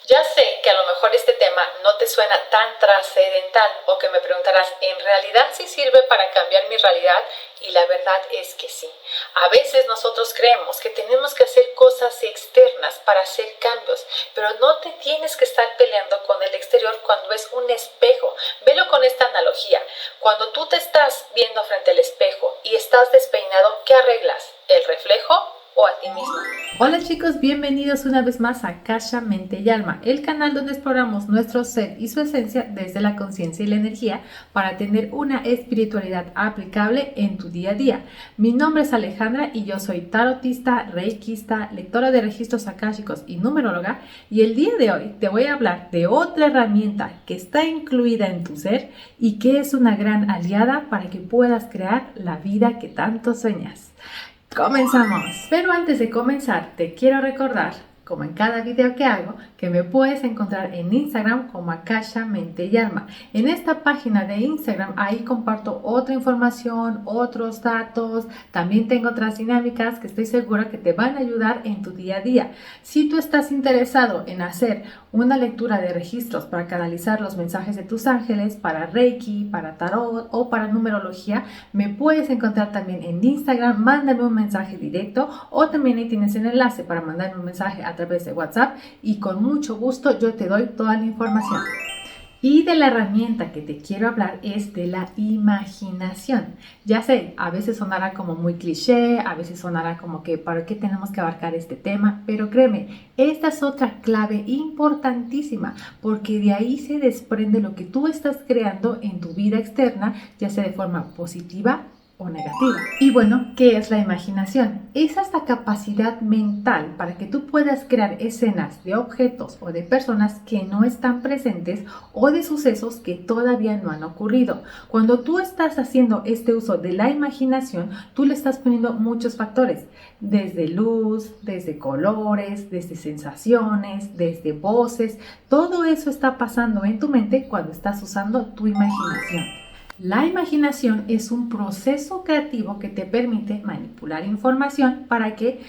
Ya sé que a lo mejor este tema no te suena tan trascendental o que me preguntarás, ¿en realidad sí sirve para cambiar mi realidad? Y la verdad es que sí. A veces nosotros creemos que tenemos que hacer cosas externas para hacer cambios, pero no te tienes que estar peleando con el exterior cuando es un espejo. Velo con esta analogía. Cuando tú te estás viendo frente al espejo y estás despeinado, ¿qué arreglas? ¿El reflejo o a ti mismo? Hola chicos, bienvenidos una vez más a Kasha, Mente y Alma, el canal donde exploramos nuestro ser y su esencia desde la conciencia y la energía para tener una espiritualidad aplicable en tu día a día. Mi nombre es Alejandra y yo soy tarotista, reikista, lectora de registros akáshicos y numeróloga, y el día de hoy te voy a hablar de otra herramienta que está incluida en tu ser y que es una gran aliada para que puedas crear la vida que tanto sueñas. ¡Comenzamos! Pero antes de comenzar, te quiero recordar, como en cada video que hago, que me puedes encontrar en Instagram como Akasha, Mente y Alma. En esta página de Instagram, ahí comparto otra información, otros datos, también tengo otras dinámicas que estoy segura que te van a ayudar en tu día a día. Si tú estás interesado en hacer una lectura de registros para canalizar los mensajes de tus ángeles, para Reiki, para Tarot o para numerología, me puedes encontrar también en Instagram. Mándame un mensaje directo o también ahí tienes el enlace para mandarme un mensaje a través de WhatsApp y con mucho gusto yo te doy toda la información. Y de la herramienta que te quiero hablar es de la imaginación. Ya sé, a veces sonará como muy cliché, a veces sonará como que ¿para qué tenemos que abarcar este tema? Pero créeme, esta es otra clave importantísima, porque de ahí se desprende lo que tú estás creando en tu vida externa, ya sea de forma positiva o negativa. Y bueno, ¿qué es la imaginación? Es esta capacidad mental para que tú puedas crear escenas de objetos o de personas que no están presentes o de sucesos que todavía no han ocurrido. Cuando tú estás haciendo este uso de la imaginación, tú le estás poniendo muchos factores, desde luz, desde colores, desde sensaciones, desde voces. Todo eso está pasando en tu mente cuando estás usando tu imaginación. La imaginación es un proceso creativo que te permite manipular información para que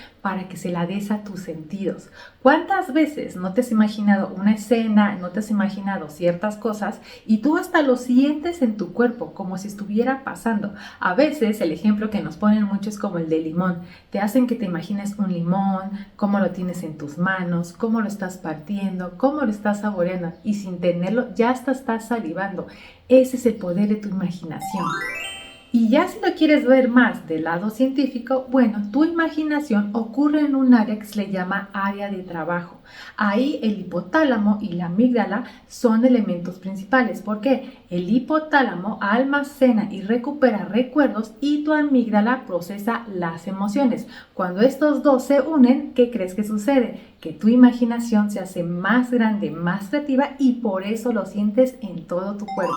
se la des a tus sentidos. ¿Cuántas veces no te has imaginado una escena, no te has imaginado ciertas cosas y tú hasta lo sientes en tu cuerpo como si estuviera pasando? A veces el ejemplo que nos ponen mucho es como el de limón. Te hacen que te imagines un limón, cómo lo tienes en tus manos, cómo lo estás partiendo, cómo lo estás saboreando y sin tenerlo ya hasta estás salivando. Ese es el poder de tu imaginación. Y ya si lo quieres ver más del lado científico, bueno, tu imaginación ocurre en un área que se le llama área de trabajo. Ahí el hipotálamo y la amígdala son elementos principales. ¿Por qué? El hipotálamo almacena y recupera recuerdos y tu amígdala procesa las emociones. Cuando estos dos se unen, ¿qué crees que sucede? Que tu imaginación se hace más grande, más creativa y por eso lo sientes en todo tu cuerpo.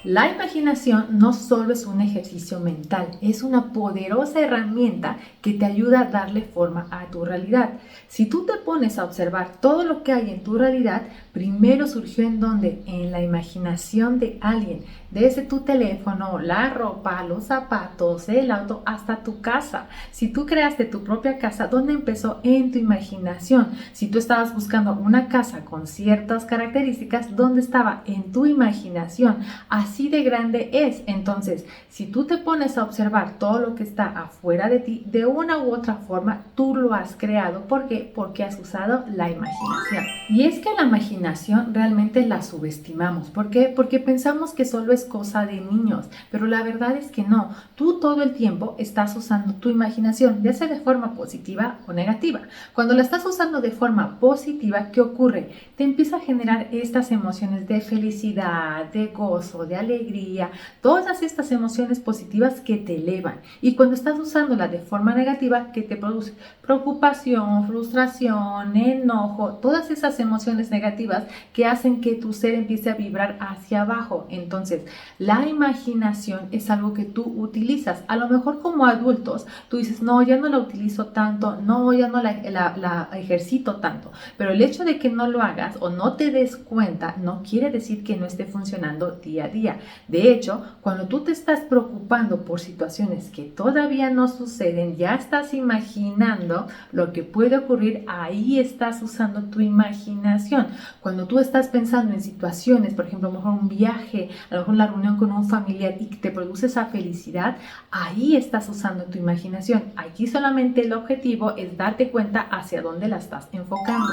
La imaginación no solo es un ejercicio mental, es una poderosa herramienta que te ayuda a darle forma a tu realidad. Si tú te pones a observar todo lo que hay en tu realidad, primero surgió en donde, en la imaginación de alguien, desde tu teléfono, la ropa, los zapatos, el auto, hasta tu casa. Si tú creaste tu propia casa, ¿dónde empezó? En tu imaginación. Si tú estabas buscando una casa con ciertas características, ¿dónde estaba? En tu imaginación. Así de grande es. Entonces, si tú te pones a observar todo lo que está afuera de ti, de una u otra forma, tú lo has creado. ¿Por qué? Porque has usado la imaginación. Y es que la imaginación realmente la subestimamos. ¿Por qué? Porque pensamos que solo es cosa de niños, pero la verdad es que no. Tú todo el tiempo estás usando tu imaginación, ya sea de forma positiva o negativa. Cuando la estás usando de forma positiva, ¿qué ocurre? Te empieza a generar estas emociones de felicidad, de gozo, de alegría, todas estas emociones positivas que te elevan. Y cuando estás usándola de forma negativa, ¿qué te produce? Preocupación, frustración, enojo, todas esas emociones negativas que hacen que tu ser empiece a vibrar hacia abajo. Entonces, la imaginación es algo que tú utilizas. A lo mejor como adultos, tú dices, no, ya no la utilizo tanto, no, ya no la ejercito tanto. Pero el hecho de que no lo hagas o no te des cuenta, no quiere decir que no esté funcionando día a día. energía. De hecho, cuando tú te estás preocupando por situaciones que todavía no suceden, ya estás imaginando lo que puede ocurrir, ahí estás usando tu imaginación. Cuando tú estás pensando en situaciones, por ejemplo, a lo mejor un viaje, a lo mejor la reunión con un familiar y que te produce esa felicidad, ahí estás usando tu imaginación. Aquí solamente el objetivo es darte cuenta hacia dónde la estás enfocando.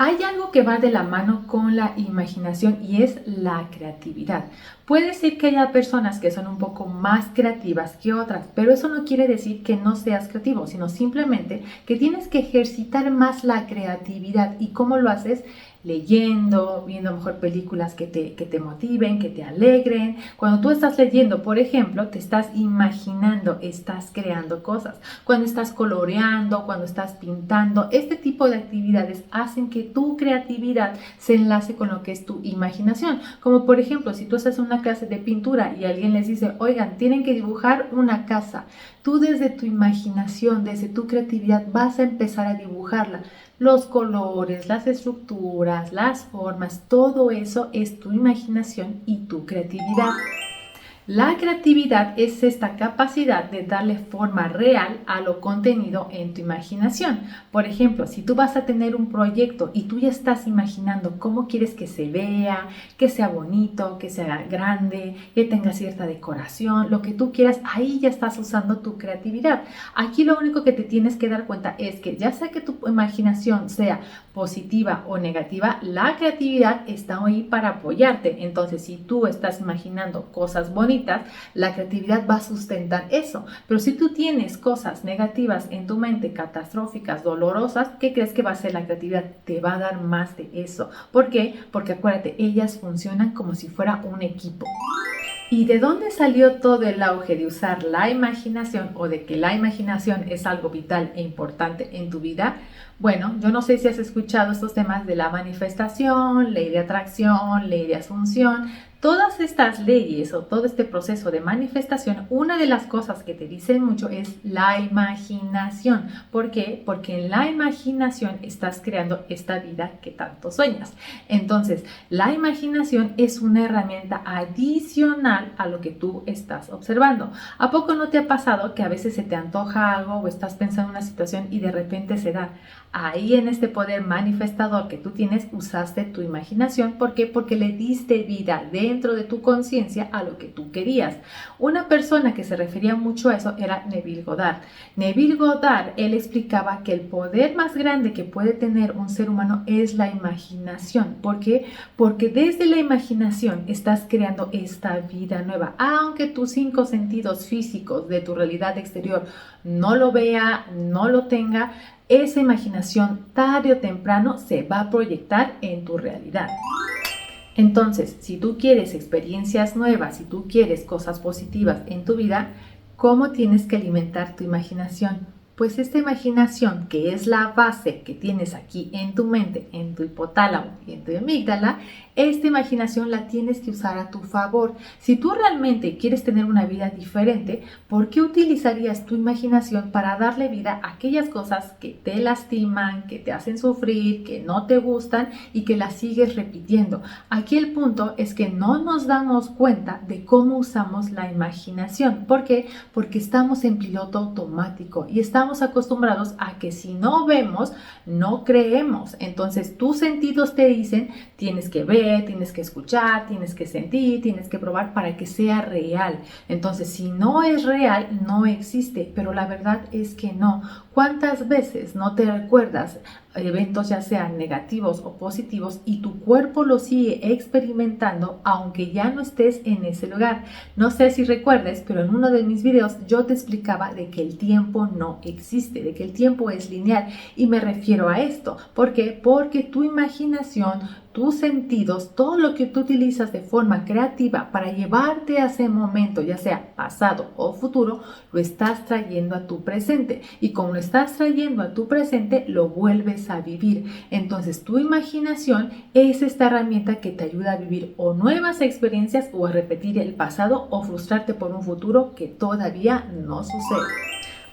Hay algo que va de la mano con la imaginación y es la creatividad. Puede ser que haya personas que son un poco más creativas que otras, pero eso no quiere decir que no seas creativo, sino simplemente que tienes que ejercitar más la creatividad. ¿Y cómo lo haces? Leyendo, viendo mejor películas que te motiven, que te alegren. Cuando tú estás leyendo, por ejemplo, te estás imaginando, estás creando cosas. Cuando estás coloreando, cuando estás pintando, este tipo de actividades hacen que tu creatividad se enlace con lo que es tu imaginación. Como por ejemplo, si tú estás en una clase de pintura y alguien les dice, oigan, tienen que dibujar una casa. Tú desde tu imaginación, desde tu creatividad vas a empezar a dibujarla. Los colores, las estructuras, las formas, todo eso es tu imaginación y tu creatividad. La creatividad es esta capacidad de darle forma real a lo contenido en tu imaginación. Por ejemplo, si tú vas a tener un proyecto y tú ya estás imaginando cómo quieres que se vea, que sea bonito, que sea grande, que tenga cierta decoración, lo que tú quieras, ahí ya estás usando tu creatividad. Aquí lo único que te tienes que dar cuenta es que ya sea que tu imaginación sea positiva o negativa, la creatividad está ahí para apoyarte. Entonces, si tú estás imaginando cosas bonitas, la creatividad va a sustentar eso. Pero si tú tienes cosas negativas en tu mente, catastróficas, dolorosas, ¿qué crees que va a hacer la creatividad? Te va a dar más de eso. ¿Por qué? Porque acuérdate, ellas funcionan como si fuera un equipo. ¿Y de dónde salió todo el auge de usar la imaginación o de que la imaginación es algo vital e importante en tu vida? Bueno, yo no sé si has escuchado estos temas de la manifestación, ley de atracción, ley de asunción. Todas estas leyes o todo este proceso de manifestación, una de las cosas que te dicen mucho es la imaginación. ¿Por qué? Porque en la imaginación estás creando esta vida que tanto sueñas. Entonces, la imaginación es una herramienta adicional a lo que tú estás observando. ¿A poco no te ha pasado que a veces se te antoja algo o estás pensando en una situación y de repente se da? Ahí en este poder manifestador que tú tienes, usaste tu imaginación. ¿Por qué? Porque le diste vida dentro de tu conciencia a lo que tú querías. Una persona que se refería mucho a eso era Neville Goddard. Neville Goddard, él explicaba que el poder más grande que puede tener un ser humano es la imaginación. ¿Por qué? Porque desde la imaginación estás creando esta vida nueva. Aunque tus 5 sentidos físicos de tu realidad exterior no lo vea, no lo tenga, esa imaginación tarde o temprano se va a proyectar en tu realidad. Entonces, si tú quieres experiencias nuevas, si tú quieres cosas positivas en tu vida, ¿cómo tienes que alimentar tu imaginación? Pues esta imaginación, que es la base que tienes aquí en tu mente, en tu hipotálamo y en tu amígdala, esta imaginación la tienes que usar a tu favor. Si tú realmente quieres tener una vida diferente, ¿por qué utilizarías tu imaginación para darle vida a aquellas cosas que te lastiman, que te hacen sufrir, que no te gustan y que las sigues repitiendo? Aquí el punto es que no nos damos cuenta de cómo usamos la imaginación. ¿Por qué? Porque estamos en piloto automático y estamos acostumbrados a que si no vemos, no creemos. Entonces tus sentidos te dicen, tienes que ver, tienes que escuchar, tienes que sentir, tienes que probar para que sea real. Entonces, si no es real, no existe, pero la verdad es que no. ¿Cuántas veces no te recuerdas eventos ya sean negativos o positivos y tu cuerpo lo sigue experimentando aunque ya no estés en ese lugar? No sé si recuerdes, pero en uno de mis videos yo te explicaba de que el tiempo no existe, de que el tiempo es lineal, y me refiero a esto. ¿Por qué? Porque tu imaginación, tus sentidos, todo lo que tú utilizas de forma creativa para llevarte a ese momento, ya sea pasado o futuro, lo estás trayendo a tu presente, y como lo estás trayendo a tu presente, lo vuelves a vivir. Entonces tu imaginación es esta herramienta que te ayuda a vivir o nuevas experiencias o a repetir el pasado o frustrarte por un futuro que todavía no sucede.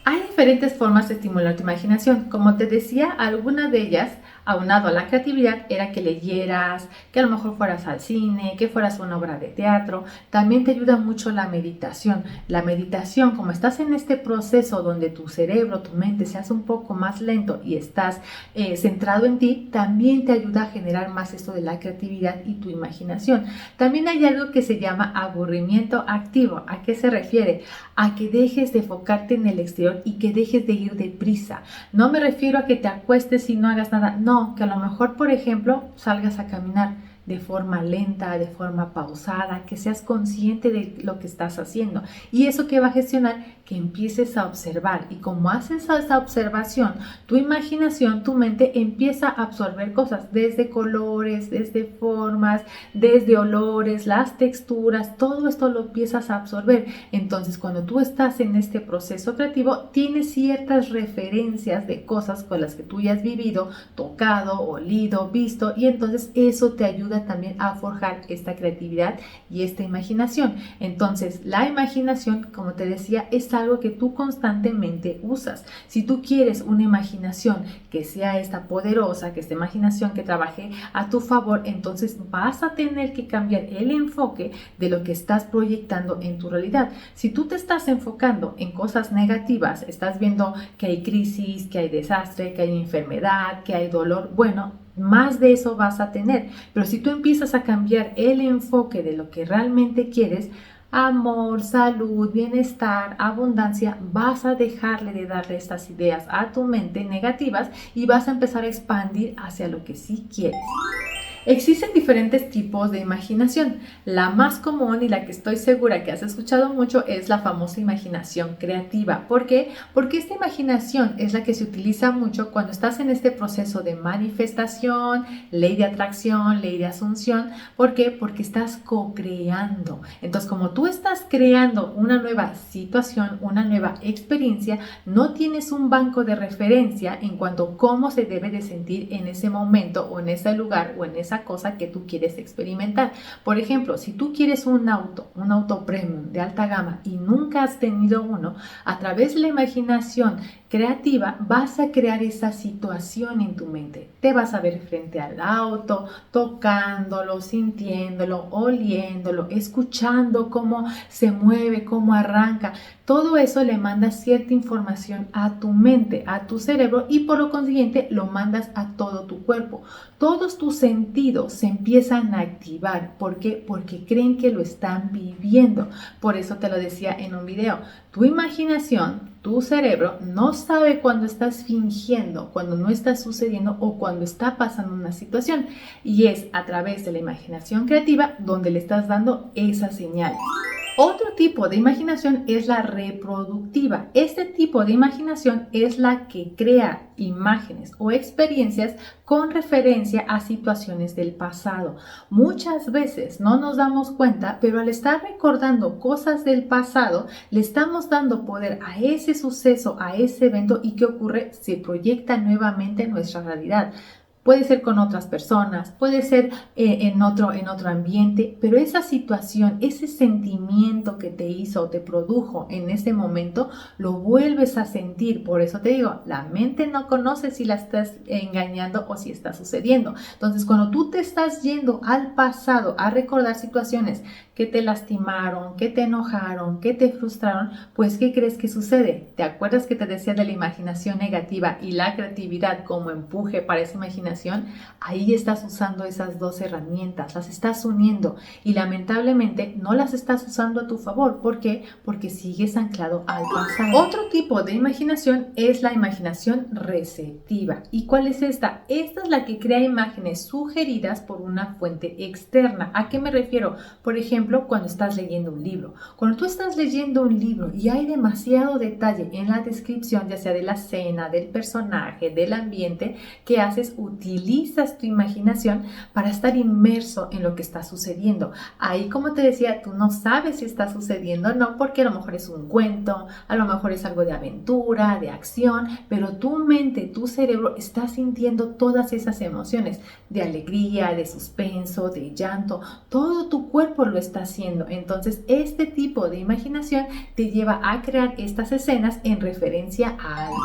Hay diferentes formas de estimular tu imaginación. Como te decía, algunas de ellas Aunado a la creatividad era que leyeras, que a lo mejor fueras al cine, que fueras a una obra de teatro. También te ayuda mucho la meditación. La meditación, como estás en este proceso donde tu cerebro, tu mente se hace un poco más lento y estás centrado en ti, también te ayuda a generar más esto de la creatividad y tu imaginación. También hay algo que se llama aburrimiento activo. ¿A qué se refiere? A que dejes de enfocarte en el exterior y que dejes de ir deprisa. No me refiero a que te acuestes y no hagas nada. No, que a lo mejor, por ejemplo, salgas a caminar de forma lenta, de forma pausada, que seas consciente de lo que estás haciendo. ¿Y eso que va a gestionar? Que empieces a observar, y como haces esa observación, tu imaginación, tu mente empieza a absorber cosas, desde colores, desde formas, desde olores, las texturas, todo esto lo empiezas a absorber. Entonces, cuando tú estás en este proceso creativo, tienes ciertas referencias de cosas con las que tú ya has vivido, tocado, olido, visto, y entonces eso te ayuda también a forjar esta creatividad y esta imaginación. Entonces, la imaginación, como te decía, es algo que tú constantemente usas. Si tú quieres una imaginación que sea esta poderosa, que esta imaginación que trabaje a tu favor, entonces vas a tener que cambiar el enfoque de lo que estás proyectando en tu realidad. Si tú te estás enfocando en cosas negativas, estás viendo que hay crisis, que hay desastre, que hay enfermedad, que hay dolor, bueno, más de eso vas a tener. Pero si tú empiezas a cambiar el enfoque de lo que realmente quieres, amor, salud, bienestar, abundancia, vas a dejarle de darle estas ideas a tu mente negativas y vas a empezar a expandir hacia lo que sí quieres. Existen diferentes tipos de imaginación. La más común y la que estoy segura que has escuchado mucho es la famosa imaginación creativa. ¿Por qué? Porque esta imaginación es la que se utiliza mucho cuando estás en este proceso de manifestación, ley de atracción, ley de asunción. ¿Por qué? Porque estás co-creando. Entonces, como tú estás creando una nueva situación, una nueva experiencia, no tienes un banco de referencia en cuanto a cómo se debe de sentir en ese momento o en ese lugar o en esa cosa que tú quieres experimentar. Por ejemplo, si tú quieres un auto premium de alta gama y nunca has tenido uno, a través de la imaginación creativa vas a crear esa situación en tu mente. Te vas a ver frente al auto, tocándolo, sintiéndolo, oliéndolo, escuchando cómo se mueve, cómo arranca. Todo eso le manda cierta información a tu mente, a tu cerebro, y por lo consiguiente lo mandas a todo tu cuerpo. Todos tus sentidos se empiezan a activar. ¿Por qué? Porque creen que lo están viviendo. Por eso te lo decía en un video. Tu imaginación, tu cerebro, no sabe cuando estás fingiendo, cuando no está sucediendo o cuando está pasando una situación. Y es a través de la imaginación creativa donde le estás dando esas señales. Otro tipo de imaginación es la reproductiva. Este tipo de imaginación es la que crea imágenes o experiencias con referencia a situaciones del pasado. Muchas veces no nos damos cuenta, pero al estar recordando cosas del pasado, le estamos dando poder a ese suceso, a ese evento, y ¿qué ocurre? Se proyecta nuevamente en nuestra realidad. Puede ser con otras personas, puede ser en otro ambiente, pero esa situación, ese sentimiento que te hizo o te produjo en ese momento, lo vuelves a sentir. Por eso te digo, la mente no conoce si la estás engañando o si está sucediendo. Entonces, cuando tú te estás yendo al pasado a recordar situaciones que te lastimaron, que te enojaron, que te frustraron, pues ¿qué crees que sucede? ¿Te acuerdas que te decía de la imaginación negativa y la creatividad como empuje para esa imaginación? Ahí estás usando esas dos herramientas, las estás uniendo y lamentablemente no las estás usando a tu favor. ¿Por qué? Porque sigues anclado al pasado. Otro tipo de imaginación es la imaginación receptiva. ¿Y cuál es esta? Esta es la que crea imágenes sugeridas por una fuente externa. ¿A qué me refiero? Por ejemplo, cuando estás leyendo un libro. Cuando tú estás leyendo un libro y hay demasiado detalle en la descripción, ya sea de la escena, del personaje, del ambiente, ¿qué haces? Utilizas tu imaginación para estar inmerso en lo que está sucediendo. Ahí, como te decía, tú no sabes si está sucediendo o no, porque a lo mejor es un cuento, a lo mejor es algo de aventura, de acción, pero tu mente, tu cerebro está sintiendo todas esas emociones de alegría, de suspenso, de llanto. Todo tu cuerpo lo está está haciendo. Entonces, este tipo de imaginación te lleva a crear estas escenas en referencia a algo.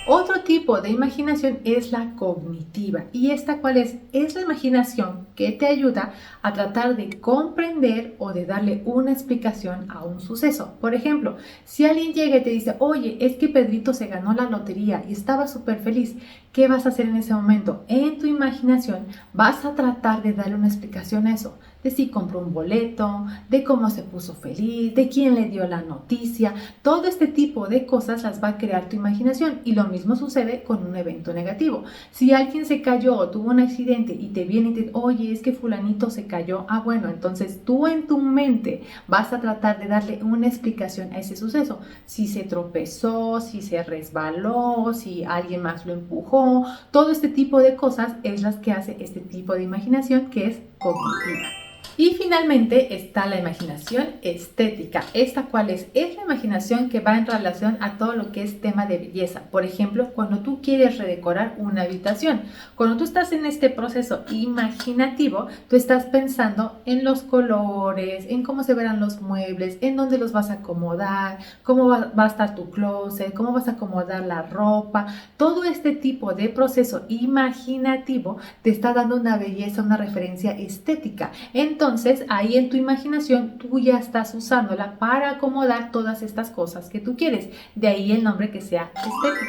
Otro tipo de imaginación es la cognitiva. ¿Y esta cuál es? Es la imaginación que te ayuda a tratar de comprender o de darle una explicación a un suceso. Por ejemplo, si alguien llega y te dice, oye, es que Pedrito se ganó la lotería y estaba súper feliz, ¿qué vas a hacer en ese momento? En tu imaginación vas a tratar de darle una explicación a eso, de si compró un boleto, de cómo se puso feliz, de quién le dio la noticia. Todo este tipo de cosas las va a crear tu imaginación y lo mismo sucede con un evento negativo. Si alguien se cayó o tuvo un accidente y te viene y te dice, oye, es que fulanito se cayó, bueno, entonces tú en tu mente vas a tratar de darle una explicación a ese suceso. Si se tropezó, si se resbaló, si alguien más lo empujó, todo este tipo de cosas es las que hace este tipo de imaginación que es cognitiva. Y finalmente está la imaginación estética. ¿Esta cuál es? Es la imaginación que va en relación a todo lo que es tema de belleza. Por ejemplo, cuando tú quieres redecorar una habitación, cuando tú estás en este proceso imaginativo, tú estás pensando en los colores, en cómo se verán los muebles, en dónde los vas a acomodar, cómo va a estar tu closet, cómo vas a acomodar la ropa. Todo este tipo de proceso imaginativo te está dando una belleza, una referencia estética. Entonces, ahí en tu imaginación, tú ya estás usándola para acomodar todas estas cosas que tú quieres. De ahí el nombre que sea estética.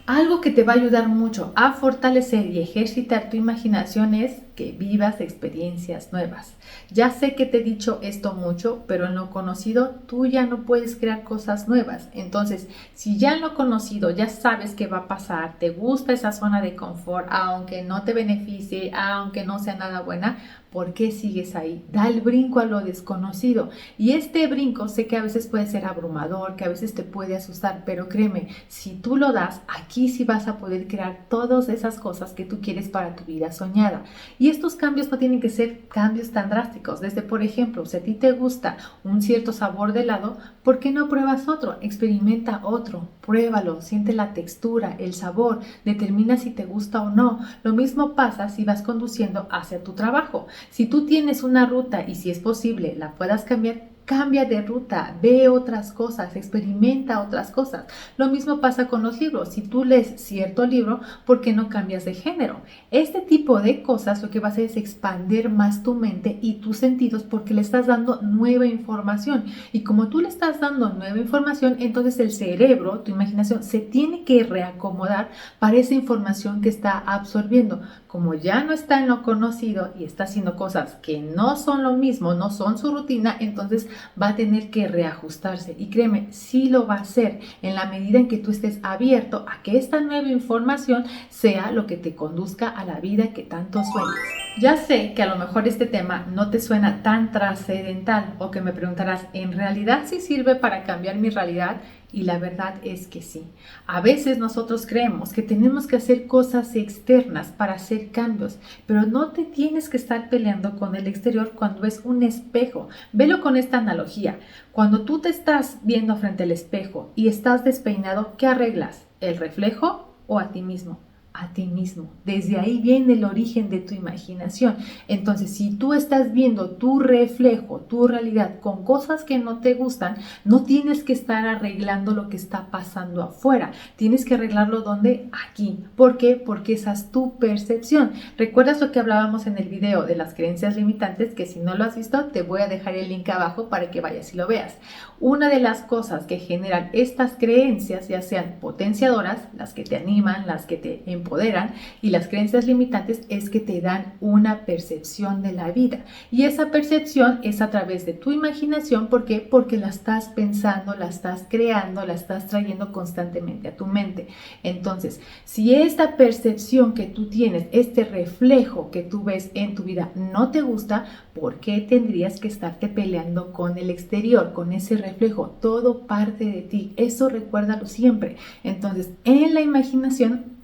Algo que te va a ayudar mucho a fortalecer y ejercitar tu imaginación es que vivas experiencias nuevas. Ya sé que te he dicho esto mucho, pero en lo conocido tú ya no puedes crear cosas nuevas. Entonces, si ya en lo conocido ya sabes qué va a pasar, te gusta esa zona de confort, aunque no te beneficie, aunque no sea nada buena, ¿por qué sigues ahí? Da el brinco a lo desconocido. Y este brinco sé que a veces puede ser abrumador, que a veces te puede asustar, pero créeme, si tú lo das, aquí sí vas a poder crear todas esas cosas que tú quieres para tu vida soñada. Y estos cambios no tienen que ser cambios tan drásticos. Desde, por ejemplo, si a ti te gusta un cierto sabor de helado, ¿por qué no pruebas otro? Experimenta otro, pruébalo, siente la textura, el sabor, determina si te gusta o no. Lo mismo pasa si vas conduciendo hacia tu trabajo. Si tú tienes una ruta y si es posible la puedas cambiar, cambia de ruta, ve otras cosas, experimenta otras cosas. Lo mismo pasa con los libros. Si tú lees cierto libro, ¿por qué no cambias de género? Este tipo de cosas lo que va a hacer es expandir más tu mente y tus sentidos porque le estás dando nueva información. Y como tú le estás dando nueva información, entonces el cerebro, tu imaginación, se tiene que reacomodar para esa información que está absorbiendo. Como ya no está en lo conocido y está haciendo cosas que no son lo mismo, no son su rutina, entonces va a tener que reajustarse. Y créeme, sí lo va a hacer en la medida en que tú estés abierto a que esta nueva información sea lo que te conduzca a la vida que tanto sueñas. Ya sé que a lo mejor este tema no te suena tan trascendental o que me preguntarás, ¿en realidad sí sirve para cambiar mi realidad? Y la verdad es que sí. A veces nosotros creemos que tenemos que hacer cosas externas para hacer cambios, pero no te tienes que estar peleando con el exterior cuando es un espejo. Velo con esta analogía. Cuando tú te estás viendo frente al espejo y estás despeinado, ¿qué arreglas? ¿El reflejo o a ti mismo? A ti mismo. Desde ahí viene el origen de tu imaginación. Entonces, si tú estás viendo tu reflejo, tu realidad con cosas que no te gustan, no tienes que estar arreglando lo que está pasando afuera. Tienes que arreglarlo ¿dónde? Aquí. ¿Por qué? Porque esa es tu percepción. ¿Recuerdas lo que hablábamos en el video de las creencias limitantes? Que si no lo has visto, te voy a dejar el link abajo para que vayas y lo veas. Una de las cosas que generan estas creencias, ya sean potenciadoras, las que te animan, las que te empoderan, y las creencias limitantes es que te dan una percepción de la vida. Y esa percepción es a través de tu imaginación. ¿Por qué? Porque la estás pensando, la estás creando, la estás trayendo constantemente a tu mente. Entonces, si esta percepción que tú tienes, este reflejo que tú ves en tu vida no te gusta, ¿por qué tendrías que estarte peleando con el exterior, con ese reflejo? Todo parte de ti. Eso recuérdalo siempre. Entonces, en la imaginación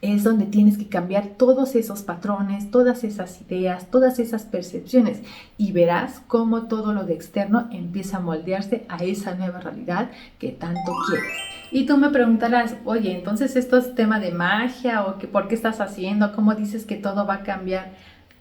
es donde tienes que cambiar todos esos patrones, todas esas ideas, todas esas percepciones, y verás cómo todo lo de externo empieza a moldearse a esa nueva realidad que tanto quieres. Y tú me preguntarás, oye, entonces esto es tema de magia o que por qué estás haciendo, cómo dices que todo va a cambiar.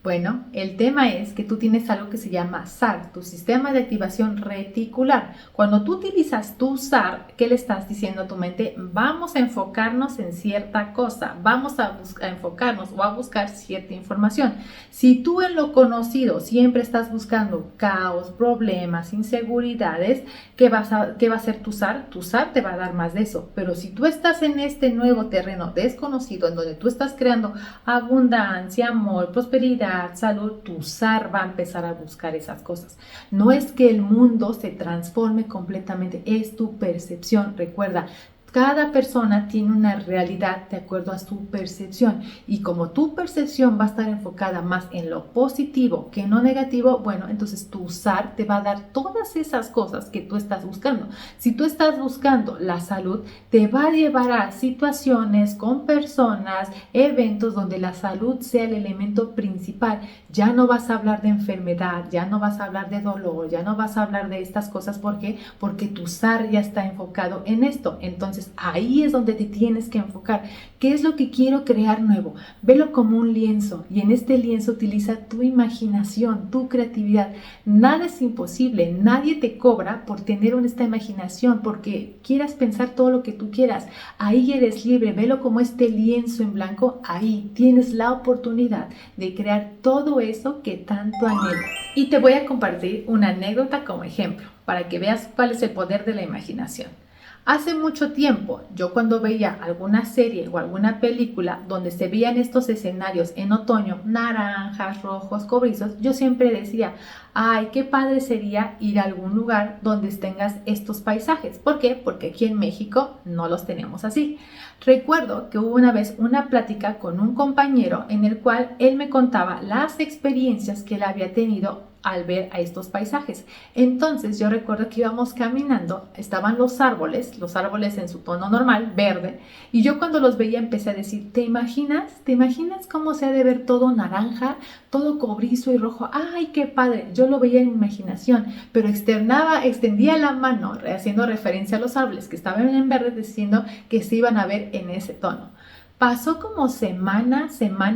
Bueno, el tema es que tú tienes algo que se llama SAR, tu sistema de activación reticular. Cuando tú utilizas tu SAR, ¿qué le estás diciendo a tu mente? Vamos a enfocarnos en cierta cosa, vamos a enfocarnos o a buscar cierta información. Si tú en lo conocido siempre estás buscando caos, problemas, inseguridades, ¿qué va a hacer tu SAR? Tu SAR te va a dar más de eso. Pero si tú estás en este nuevo terreno desconocido, en donde tú estás creando abundancia, amor, prosperidad, salud, tu SAR va a empezar a buscar esas cosas. No es que el mundo se transforme completamente, es tu percepción. Recuerda, cada persona tiene una realidad de acuerdo a su percepción, y como tu percepción va a estar enfocada más en lo positivo que en lo negativo, bueno, entonces tu SAR te va a dar todas esas cosas que tú estás buscando. Si tú estás buscando la salud, te va a llevar a situaciones con personas, eventos donde la salud sea el elemento principal. Ya no vas a hablar de enfermedad, ya no vas a hablar de dolor, ya no vas a hablar de estas cosas. ¿Por qué? Porque tu SAR ya está enfocado en esto. Entonces ahí es donde te tienes que enfocar. ¿Qué es lo que quiero crear nuevo? Velo como un lienzo, y en este lienzo utiliza tu imaginación, tu creatividad. Nada es imposible, nadie te cobra por tener esta imaginación, porque quieras pensar todo lo que tú quieras. Ahí eres libre, velo como este lienzo en blanco. Ahí tienes la oportunidad de crear todo eso que tanto anhelas. Y te voy a compartir una anécdota como ejemplo, para que veas cuál es el poder de la imaginación. Hace mucho tiempo, yo cuando veía alguna serie o alguna película donde se veían estos escenarios en otoño, naranjas, rojos, cobrizos, yo siempre decía, ay, qué padre sería ir a algún lugar donde tengas estos paisajes. ¿Por qué? Porque aquí en México no los tenemos así. Recuerdo que hubo una vez una plática con un compañero en el cual él me contaba las experiencias que él había tenido al ver a estos paisajes. Entonces yo recuerdo que íbamos caminando, estaban los árboles en su tono normal, verde, y yo cuando los veía empecé a decir, ¿te imaginas? ¿Te imaginas cómo se ha de ver todo naranja, todo cobrizo y rojo? ¡Ay, qué padre! Yo lo veía en mi imaginación, pero extendía la mano haciendo referencia a los árboles que estaban en verde, diciendo que se iban a ver en ese tono. Pasó como semana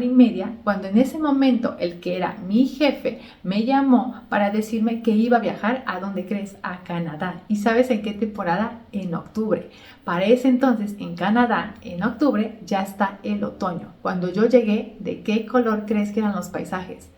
y media, cuando en ese momento el que era mi jefe me llamó para decirme que iba a viajar. ¿A dónde crees? A Canadá. ¿Y sabes en qué temporada? En octubre. Para ese entonces, en Canadá, en octubre, ya está el otoño. Cuando yo llegué, ¿de qué color crees que eran los paisajes?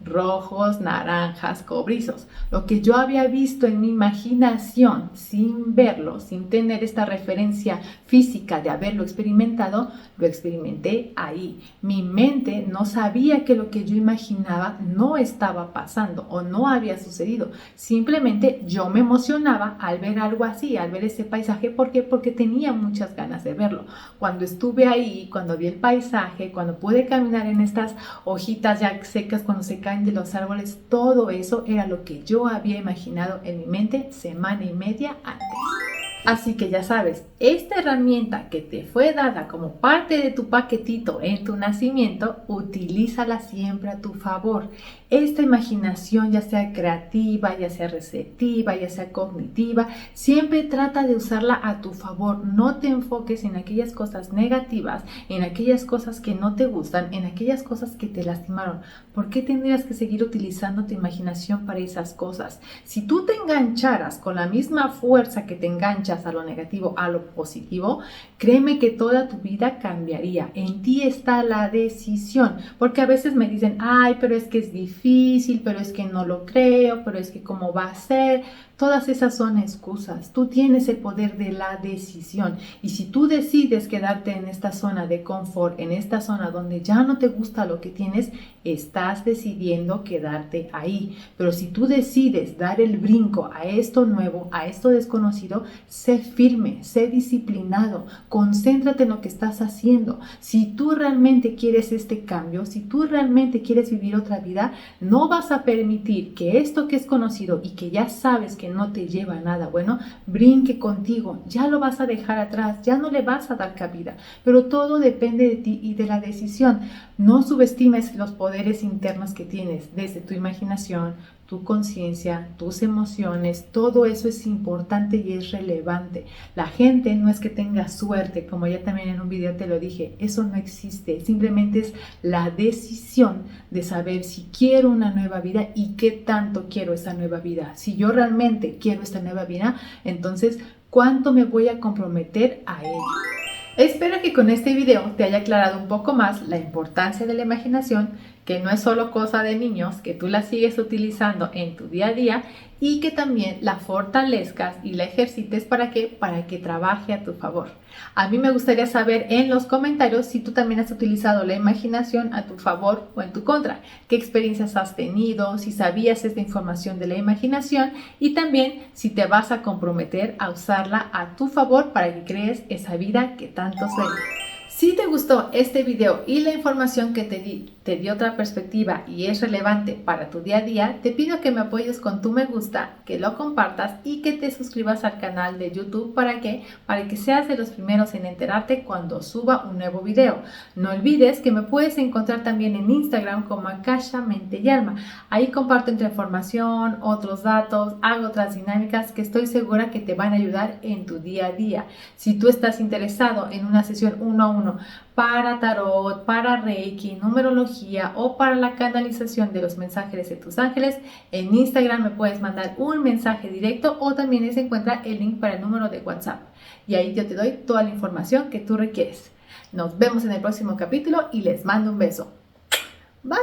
Rojos, naranjas, cobrizos. Lo que yo había visto en mi imaginación sin verlo, sin tener esta referencia física de haberlo experimentado, lo experimenté ahí. Mi mente no sabía que lo que yo imaginaba no estaba pasando o no había sucedido. Simplemente yo me emocionaba al ver algo así, al ver ese paisaje. ¿Por qué? Porque tenía muchas ganas de verlo. Cuando estuve ahí, cuando vi el paisaje, cuando pude caminar en estas hojitas ya secas, cuando se caen de los árboles, todo eso era lo que yo había imaginado en mi mente semana y media antes. Así que ya sabes, esta herramienta que te fue dada como parte de tu paquetito en tu nacimiento, utilízala siempre a tu favor. Esta imaginación, ya sea creativa, ya sea receptiva, ya sea cognitiva, siempre trata de usarla a tu favor. No te enfoques en aquellas cosas negativas, en aquellas cosas que no te gustan, en aquellas cosas que te lastimaron. ¿Por qué tendrías que seguir utilizando tu imaginación para esas cosas? Si tú te engancharas con la misma fuerza que te enganchas a lo negativo, a lo positivo, créeme que toda tu vida cambiaría. En ti está la decisión, porque a veces me dicen, ay, pero es que es difícil, pero es que no lo creo, pero es que cómo va a ser. Todas esas son excusas. Tú tienes el poder de la decisión, y si tú decides quedarte en esta zona de confort, en esta zona donde ya no te gusta lo que tienes, estás decidiendo quedarte ahí. Pero si tú decides dar el brinco a esto nuevo, a esto desconocido, sé firme, sé disciplinado, concéntrate en lo que estás haciendo. Si tú realmente quieres este cambio, si tú realmente quieres vivir otra vida, no vas a permitir que esto que es conocido y que ya sabes que no te lleva a nada bueno, brinque contigo. Ya lo vas a dejar atrás, ya no le vas a dar cabida. Pero todo depende de ti y de la decisión. No subestimes los poderes internos que tienes desde tu imaginación, tu conciencia, tus emociones. Todo eso es importante y es relevante. La gente no es que tenga suerte, como ya también en un video te lo dije, eso no existe. Simplemente es la decisión de saber si quiero una nueva vida y qué tanto quiero esa nueva vida. Si yo realmente quiero esta nueva vida, entonces, ¿cuánto me voy a comprometer a ello? Espero que con este video te haya aclarado un poco más la importancia de la imaginación, que no es solo cosa de niños, que tú la sigues utilizando en tu día a día y que también la fortalezcas y la ejercites para que trabaje a tu favor. A mí me gustaría saber en los comentarios si tú también has utilizado la imaginación a tu favor o en tu contra, qué experiencias has tenido, si sabías esta información de la imaginación y también si te vas a comprometer a usarla a tu favor para que crees esa vida que tanto sueñas. Si te gustó este video y la información que te di te dio otra perspectiva y es relevante para tu día a día, te pido que me apoyes con tu me gusta, que lo compartas y que te suscribas al canal de YouTube para que seas de los primeros en enterarte cuando suba un nuevo video. No olvides que me puedes encontrar también en Instagram como Akasha Mente y Alma. Ahí comparto información, otros datos, hago otras dinámicas que estoy segura que te van a ayudar en tu día a día. Si tú estás interesado en una sesión 1-a-1 para tarot, para reiki, numerología o para la canalización de los mensajes de tus ángeles, en Instagram me puedes mandar un mensaje directo o también se encuentra el link para el número de WhatsApp y ahí yo te doy toda la información que tú requieres. Nos vemos en el próximo capítulo y les mando un beso. Bye.